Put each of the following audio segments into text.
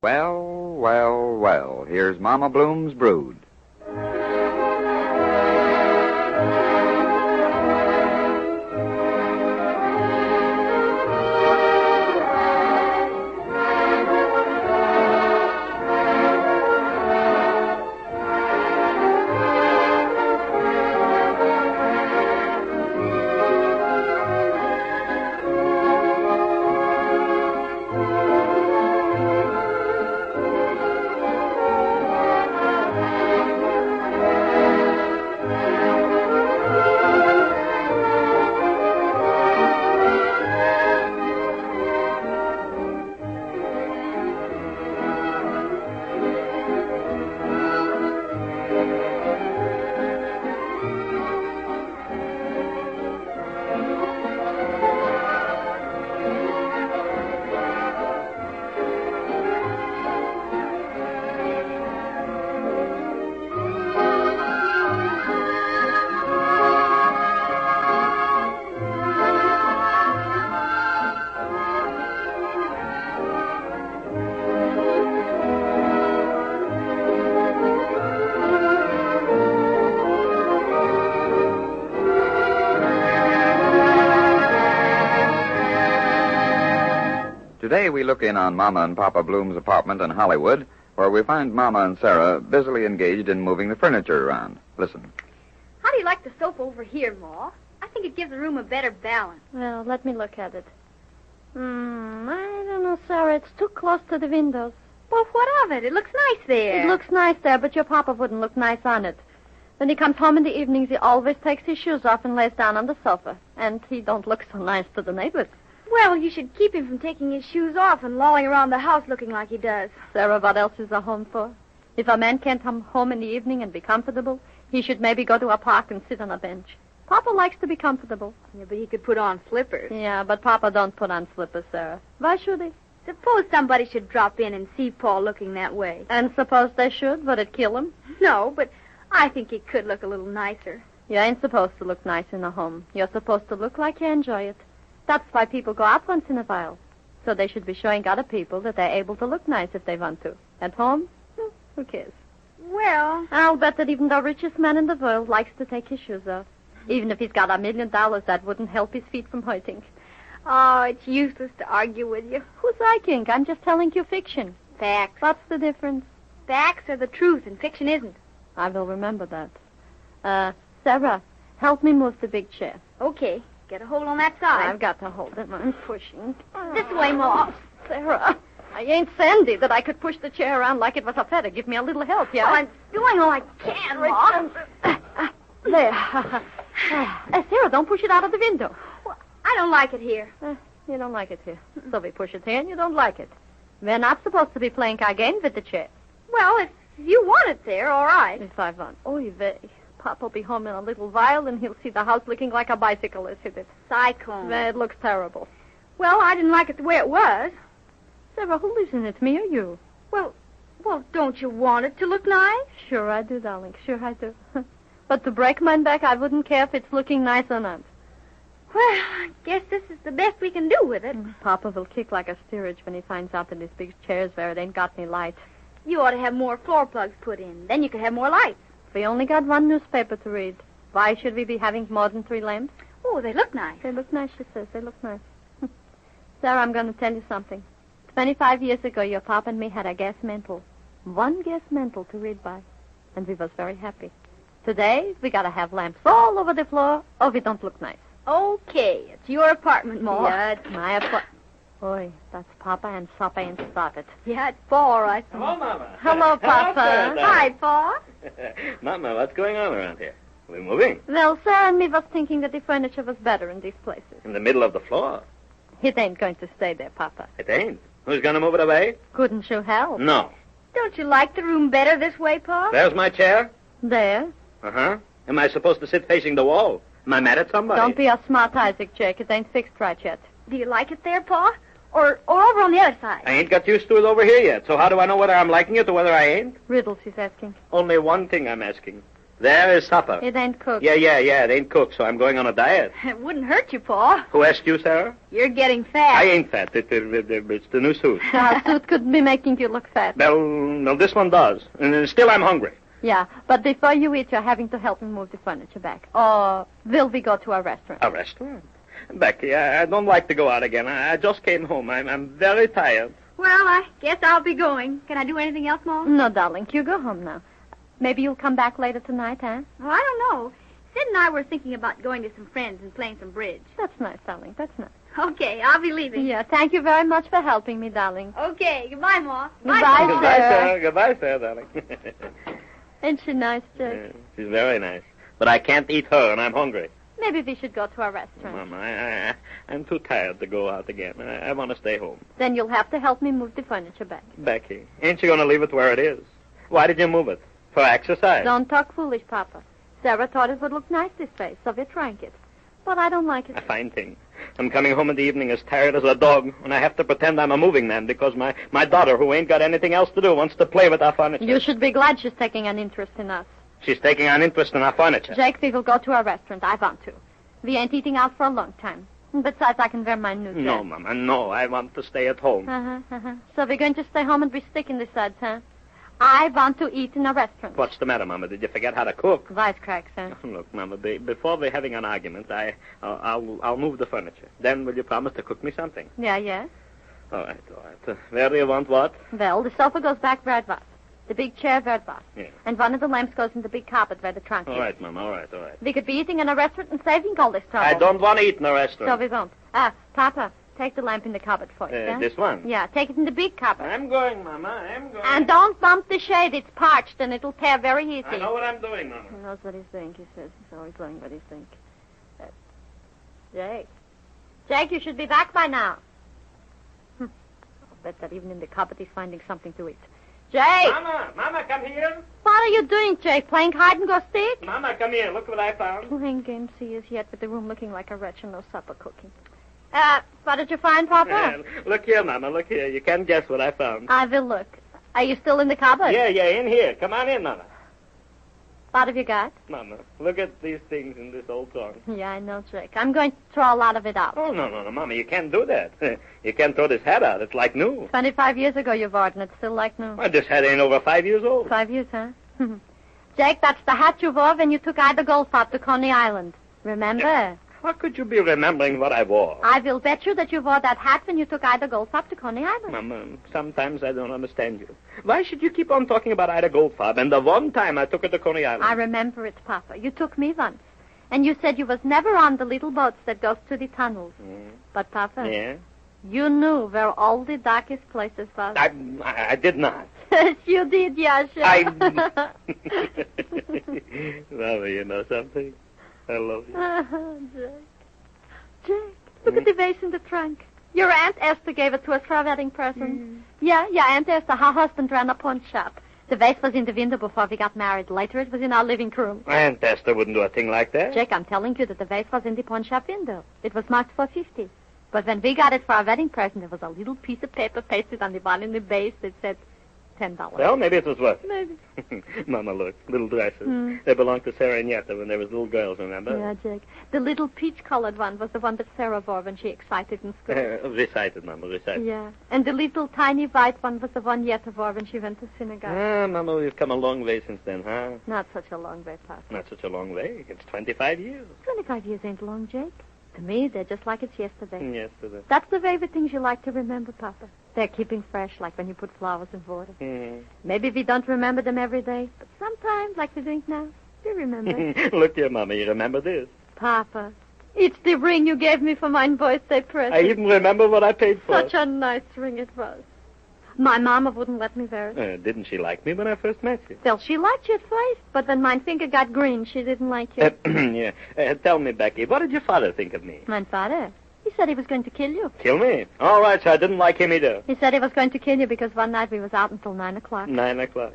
Well, well, well, here's Mama Bloom's brood. Today we look in on Mama and Papa Bloom's apartment in Hollywood, where we find Mama and Sarah busily engaged in moving the furniture around. Listen. How do you like the sofa over here, Ma? I think it gives the room a better balance. Well, let me look at it. I don't know, Sarah. It's too close to the windows. Well, what of it? It looks nice there. It looks nice there, but your papa wouldn't look nice on it. When he comes home in the evenings, he always takes his shoes off and lays down on the sofa. And he don't look so nice to the neighbors. Well, you should keep him from taking his shoes off and lolling around the house looking like he does. Sarah, what else is a home for? If a man can't come home in the evening and be comfortable, he should maybe go to a park and sit on a bench. Papa likes to be comfortable. Yeah, but he could put on slippers. Yeah, but Papa don't put on slippers, Sarah. Why should he? Suppose somebody should drop in and see Paul looking that way. And suppose they should? Would it kill him? No, but I think he could look a little nicer. You ain't supposed to look nice in a home. You're supposed to look like you enjoy it. That's why people go out once in a while. So they should be showing other people that they're able to look nice if they want to. At home, who cares? Well, I'll bet that even the richest man in the world likes to take his shoes off. Even if he's got $1 million, that wouldn't help his feet from hurting. oh, it's useless to argue with you. Who's liking? I'm just telling you fiction. Facts. What's the difference? Facts are the truth and fiction isn't. I will remember that. Sarah, help me move the big chair. Okay. Get a hold on that side. I've got to hold it. I'm pushing. This way, Ma. Sarah, I ain't Sandy that I could push the chair around like it was a feather. Give me a little help, yeah? Oh, I'm doing all I can, Ma. There. Sarah, don't push it out of the window. Well, I don't like it here. You don't like it here. So we push it here and you don't like it. We're not supposed to be playing our game with the chair. Well, if you want it there, all right. If I want. Oy vey. Papa'll be home in a little while, and he'll see the house looking like a bicycle has hit it. Cyclone. It looks terrible. Well, I didn't like it the way it was. Sarah, who lives in it, me or you? Well, don't you want it to look nice? Sure I do, darling. Sure I do. But to break my back, I wouldn't care if it's looking nice or not. Well, I guess this is the best we can do with it. Papa will kick like a steerage when he finds out that his big chair's there. It ain't got any light. You ought to have more floor plugs put in. Then you could have more lights. We only got one newspaper to read. Why should we be having more than 3 lamps? Oh, they look nice. They look nice, she says. They look nice. Sarah, I'm going to tell you something. 25 years ago, your papa and me had a gas mantle. 1 gas mantle to read by. And we was very happy. Today, we got to have lamps all over the floor, or we don't look nice. Okay, it's your apartment, Ma. Yeah, it's my apartment. Oi, that's Papa and Papa ain't started. Yeah, it's Pa, all right. Hello, Mama. Hello, Papa. Hi, Pa. Mama, what's going on around here? We're moving. Well, Sarah and me was thinking that the furniture was better in these places. In the middle of the floor. It ain't going to stay there, Papa. It ain't. Who's going to move it away? Couldn't you help? No. Don't you like the room better this way, Pa? There's my chair. There. Uh-huh. Am I supposed to sit facing the wall? Am I mad at somebody? Don't be a smart Isaac, Jake. It ain't fixed right yet. Do you like it there, Pa? Or over on the other side? I ain't got used to it over here yet, so how do I know whether I'm liking it or whether I ain't? Riddles, he's asking. Only one thing I'm asking. There is supper. It ain't cooked. Yeah, it ain't cooked, so I'm going on a diet. It wouldn't hurt you, Pa. Who asked you, Sarah? You're getting fat. I ain't fat. It's the new suit. Our suit could be making you look fat. Well, this one does. And still I'm hungry. Yeah, but before you eat, you're having to help me move the furniture back. Or will we go to a restaurant? A restaurant? Becky, I don't like to go out again. I just came home. I'm very tired. Well, I guess I'll be going. Can I do anything else, Ma? No, darling. You go home now. Maybe you'll come back later tonight, huh? Well, I don't know. Sid and I were thinking about going to some friends and playing some bridge. That's nice, darling. That's nice. Okay, I'll be leaving. Yeah, thank you very much for helping me, darling. Okay, goodbye, Ma. Goodbye, Pa. Goodbye, Sarah. Sarah. Goodbye, Sarah, darling. Ain't she nice, Jake? Yeah, she's very nice. But I can't eat her, and I'm hungry. Maybe we should go to a restaurant. Mama, I'm too tired to go out again. I want to stay home. Then you'll have to help me move the furniture back. Becky, ain't you going to leave it where it is? Why did you move it? For exercise? Don't talk foolish, Papa. Sarah thought it would look nice this way, so we drank it. But I don't like it. A fine thing. I'm coming home in the evening as tired as a dog, and I have to pretend I'm a moving man because my daughter, who ain't got anything else to do, wants to play with our furniture. You should be glad she's taking an interest in us. She's taking an interest in our furniture. Jake, we will go to a restaurant. I want to. We ain't eating out for a long time. Besides, I can wear my new dress. No, Mama, no. I want to stay at home. So we're going to stay home and be sticking the suds, huh? I want to eat in a restaurant. What's the matter, Mama? Did you forget how to cook? Wisecracks, huh? Look, Mama, before we're having an argument, I'll move the furniture. Then will you promise to cook me something? Yeah. All right. Where do you want what? Well, the sofa goes back where it was. The big chair where it was. Yeah. And one of the lamps goes in the big carpet where the trunk is. All right, Mama, all right. We could be eating in a restaurant and saving all this trouble. I don't want to eat in a So restaurant. we won't. Papa, take the lamp in the cupboard first, huh? This one? Yeah, take it in the big cupboard. I'm going, Mama, I'm going. And don't bump the shade. It's parched and it'll tear very easy. I know what I'm doing, Mama. He knows what he's doing, he says. He's always doing what he's doing. Jake. Jake, you should be back by now. I'll bet that even in the cupboard he's finding something to eat. Jake! Mama, come here. What are you doing, Jake? Playing hide-and-go-stick? Mama, come here. Look what I found. Playing games he is yet with the room looking like a wretch and no supper cooking. What did you find, Papa? Look here, Mama, look here. You can't guess what I found. I will look. Are you still in the cupboard? Yeah, in here. Come on in, Mama. What have you got? Mama, look at these things in this old trunk. Yeah, I know, Jake. I'm going to throw a lot of it out. Oh, no, Mama, you can't do that. You can't throw this hat out. It's like new. 25 years ago you wore it, and it's still like new. Well, this hat ain't over 5 years old. 5 years, huh? Jake, that's the hat you wore when you took Ida Goldfarb to Coney Island. Remember? How could you be remembering what I wore? I will bet you that you wore that hat when you took Ida Goldfarb to Coney Island. Mama, sometimes I don't understand you. Why should you keep on talking about Ida Goldfarb and the one time I took her to Coney Island? I remember it, Papa. You took me once. And you said you was never on the little boats that goes through the tunnels. But, Papa, Yeah? you knew where all the darkest places was. I did not. Yes, you did, Yasha. Mama, you know something? I love you. Jake, look at the vase in the trunk. Your Aunt Esther gave it to us for our wedding present. Yeah, Aunt Esther. Her husband ran a pawn shop. The vase was in the window before we got married. Later, it was in our living room. Aunt Esther wouldn't do a thing like that. Jake, I'm telling you that the vase was in the pawn shop window. It was marked for $50. But when we got it for our wedding present, there was a little piece of paper pasted on the bottom of the vase that said $10. Well, maybe it was worth it. Maybe. Mama, look, little dresses. They belonged to Sarah and Yetta when they was little girls, remember? Yeah, Jake. The little peach-colored one was the one that Sarah wore when she excited in school. Recited, Mama, recited. Yeah. And the little tiny white one was the one Yetta wore when she went to synagogue. Mama, we've come a long way since then, huh? Not such a long way, Papa. Not such a long way. It's 25 years. 25 years ain't long, Jake. To me, they're just like it's yesterday. Yesterday. That's the way the things you like to remember, Papa. They're keeping fresh, like when you put flowers in water. Maybe we don't remember them every day, but sometimes, like we drink now, we remember. Look here, Mama, you remember this? Papa, it's the ring you gave me for my birthday present. I even remember what I paid for it. Such a nice ring it was. My mama wouldn't let me wear it. Didn't she like me when I first met you? Well, she liked you at first, but when my finger got green, she didn't like you. Yeah. Tell me, Becky, what did your father think of me? My father? He said he was going to kill you. Kill me? All right, so I didn't like him either. He said he was going to kill you because one night we was out until 9 o'clock. 9 o'clock.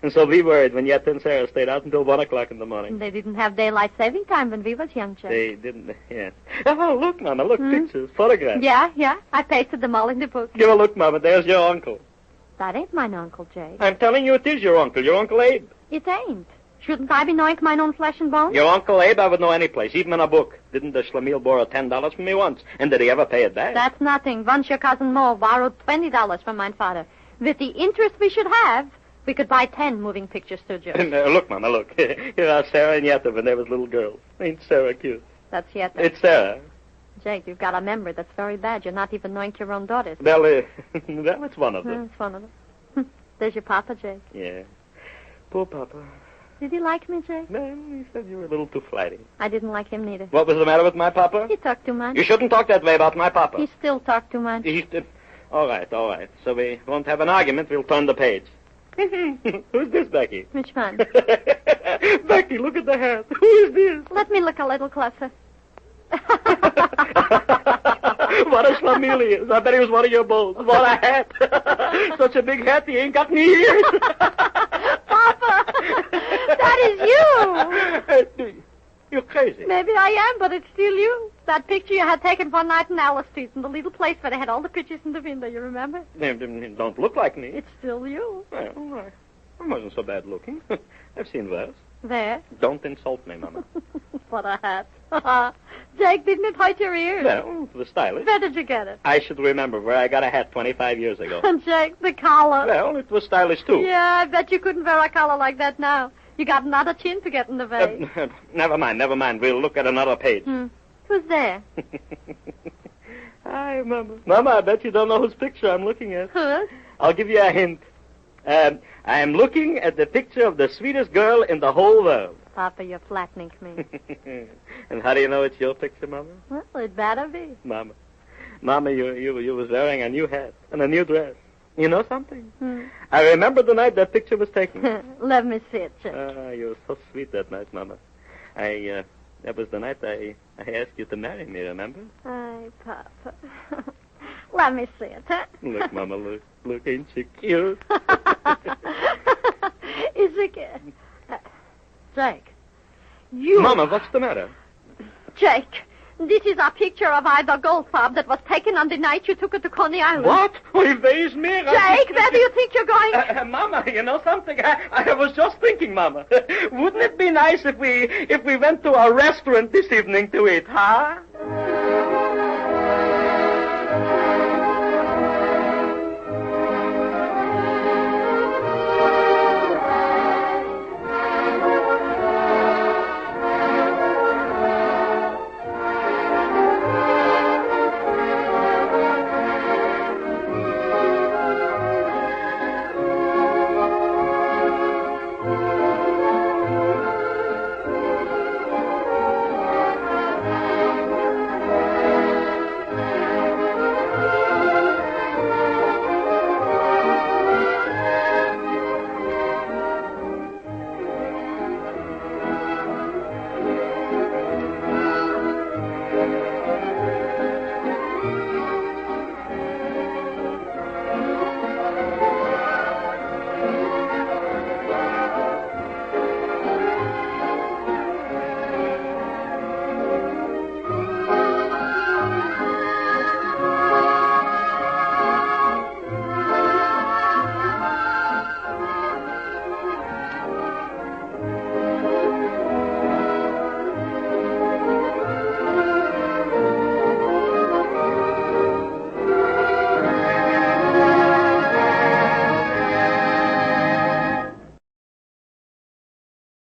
And so we worried when Yetta and Sarah stayed out until 1 o'clock in the morning. They didn't have daylight saving time when we was young, Jake. They didn't, yeah. Oh, look, Mama, look, pictures, photographs. Yeah. I pasted them all in the book. Give a look, Mama, there's your uncle. That ain't mine Uncle Jake. I'm telling you it is your Uncle Abe. It ain't. Shouldn't I be knowing my own flesh and bones? Your Uncle Abe, I would know any place, even in a book. Didn't the Schlemiel borrow $10 from me once? And did he ever pay it back? That's nothing. Once your cousin Mo borrowed $20 from my father. With the interest we should have, we could buy 10 moving picture studios. Look, Mama, look. Here are Sarah and Yetta when they was little girls. Ain't Sarah cute? That's Yetta. It's Sarah. Jake, you've got a memory that's very bad. You're not even knowing your own daughters. Well, it's one of them. It's one of them. There's your papa, Jake. Yeah. Poor Papa. Did he like me, Jake? No, he said you were a little too flighty. I didn't like him neither. What was the matter with my Papa? He talked too much. You shouldn't talk that way about my Papa. He still talked too much. All right. So we won't have an argument. We'll turn the page. Who's this, Becky? Which one? Becky, look at the hat. Who is this? Let me look a little closer. What a schlemiel he is. I bet he was one of your bulls. What a hat. Such a big hat, he ain't got any ears. Papa, that is you. You're crazy. Maybe I am, but it's still you. That picture you had taken one night in Alice Street in the little place where they had all the pictures in the window, you remember? They don't look like me. It's still you. Well, I wasn't so bad looking. I've seen worse. There. Don't insult me, Mama. What a hat. Jake, didn't it hurt your ears? Well, it was stylish. Where did you get it? I should remember where I got a hat 25 years ago. And Jake, the collar. Well, it was stylish, too. Yeah, I bet you couldn't wear a collar like that now. You got another chin to get in the way. Never mind. We'll look at another page. Who's there? Hi, Mama. Mama, I bet you don't know whose picture I'm looking at. Who? I'll give you a hint. I am looking at the picture of the sweetest girl in the whole world. Papa, you're flattening me. And how do you know it's your picture, Mama? Well, it better be. Mama, you was wearing a new hat and a new dress. You know something? I remember the night that picture was taken. Let me see it, Jake. You were so sweet that night, Mama. That was the night I asked you to marry me, remember? Ay, Papa. Let me see it, huh? Look, Mama, look, ain't she cute? Is it good? Jake, you... Mama, what's the matter? Jake, this is a picture of Ida Goldfarb that was taken on the night you took her to Coney Island. What? Jake, where do you think you're going? Mama, you know something? I was just thinking, Mama. Wouldn't it be nice if we went to a restaurant this evening to eat, huh?